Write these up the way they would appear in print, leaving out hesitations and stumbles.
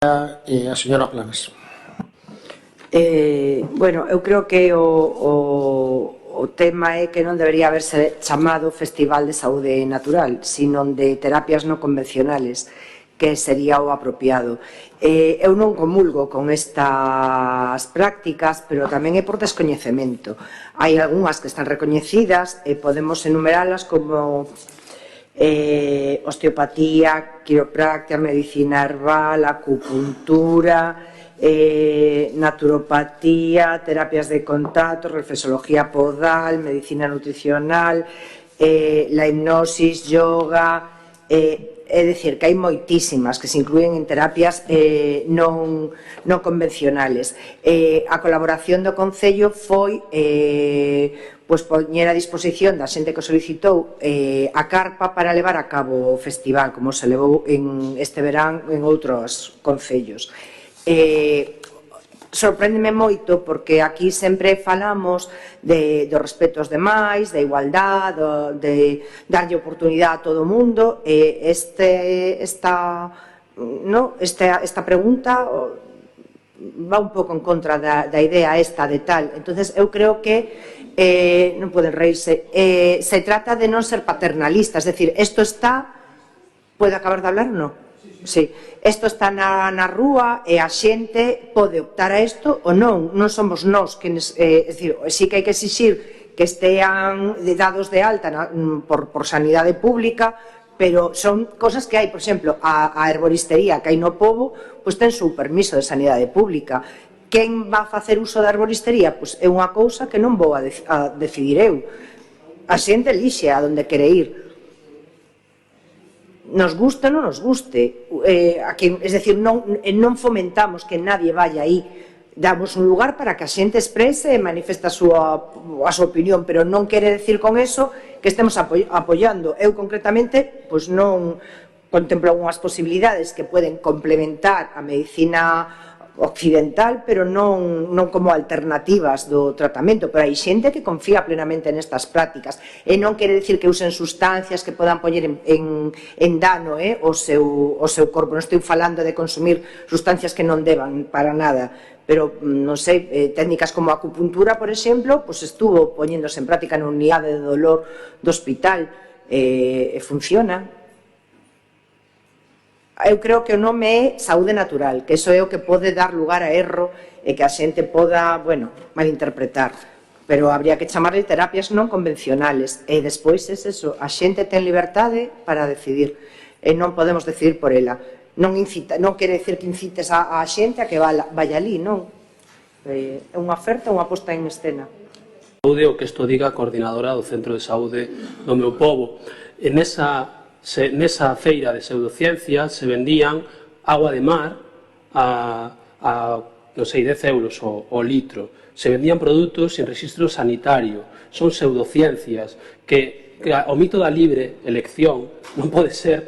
A señora Planas. Bueno, eu creo que o tema é que non debería haberse chamado Festival de Saúde Natural, sino de terapias non convencionales, que sería o apropiado. Eu non comulgo con estas prácticas, pero tamén é por descoñecemento. Hai algunhas que están recoñecidas e podemos enumeralas como osteopatía, quiropráctica, medicina herbal, acupuntura, naturopatía, terapias de contacto, reflexología podal, medicina nutricional, la hipnosis, yoga, é dicir, que hai moitísimas que se inclúen en terapias non convencionales. A colaboración do Concello foi poñer a disposición da xente que solicitou a carpa para levar a cabo o festival, como se levou este verán en outros concellos. Sorpréndeme moito porque aquí sempre falamos do respeto aos demais, da igualdade, de darlle oportunidade a todo o mundo. Esta pregunta va un pouco en contra da idea esta de tal. Entonces eu creo que non poden reírse, se trata de non ser paternalistas, es decir, isto está, pode acabar de hablar ou non? Sí, isto está na rúa e a xente pode optar a isto ou non, non somos nós quenes, é dicir, sí que hai que exixir que estean dados de alta por sanidade pública, pero son cosas que hai, por exemplo, a herboristería que hai no pobo, pois ten o permiso de sanidade pública. Quen va a facer uso da herboristería? Pois é unha cousa que non vou a decidir eu. A xente elixe a onde quere ir. Nos guste ou non nos guste. Es decir, non fomentamos que nadie vaya aí. Damos un lugar para que a xente exprese e manifeste a súa opinión, pero non quere decir con eso que estemos apoiando. Eu, concretamente, pois non contemplo algunhas posibilidades que poden complementar a medicina occidental, pero non como alternativas do tratamento, pero hai xente que confía plenamente nestas prácticas e non quere dicir que usen sustancias que podan poñer en dano o seu corpo. Non estou falando de consumir sustancias que non deban para nada, pero non sei, técnicas como a acupuntura, por exemplo, pois estuvo poñéndose en práctica na unidade de dolor do hospital e funciona. Eu creo que o nome é saúde natural, que iso é o que pode dar lugar a erro e que a xente poda, malinterpretar, pero habría que chamarle terapias non convencionales e despois é eso, a xente ten liberdade para decidir e non podemos decidir por ela. Non quere decir que incites a xente a que vaya ali, non, é unha oferta, unha posta en escena. Saúde, o que isto diga a coordinadora do Centro de Saúde do meu pobo. Nesa feira de pseudociencias se vendían agua de mar a non sei, 10 euros o litro. Se vendían produtos sin registro sanitario. Son pseudociencias que o mito da libre elección non pode ser,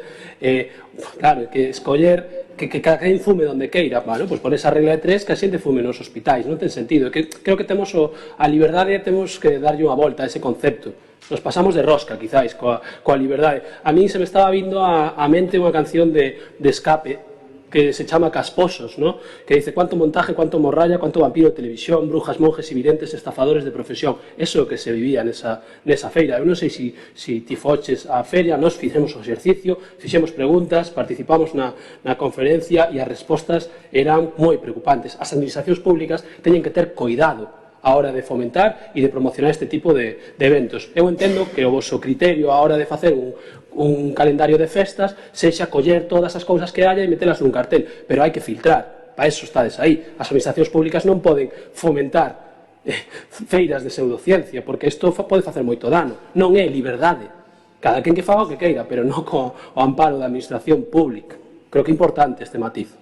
claro, que escoller que cada quen fume donde queira, pois por esa regla de tres que a xente fume nos hospitais, non ten sentido. Creo que temos a liberdade, temos que darlle unha volta a ese concepto. Nos pasamos de rosca, quizáis, coa liberdade. A mí se me estaba vindo á mente unha canción de Escape que se chama Casposos, que dice cuánto montaje, cuánto morralla, cuánto vampiro de televisión, brujas, monjes y videntes, estafadores de profesión. Eso é o que se vivía nesa feira. Eu non sei se ti foches á feria, nos fixemos o exercicio, fixemos preguntas, participamos na conferencia e as respostas eran moi preocupantes. As administracións públicas teñen que ter cuidado a hora de fomentar e de promocionar este tipo de eventos. Eu entendo que o vosso criterio a hora de facer un calendario de festas sexa coller todas as cousas que haya e metelas nun cartel, pero hai que filtrar, para eso estades aí. As administracións públicas non poden fomentar feiras de pseudociencia, porque isto pode facer moito dano. Non é liberdade. Cada quen que faga o que queira, pero non co amparo da administración pública. Creo que é importante este matiz.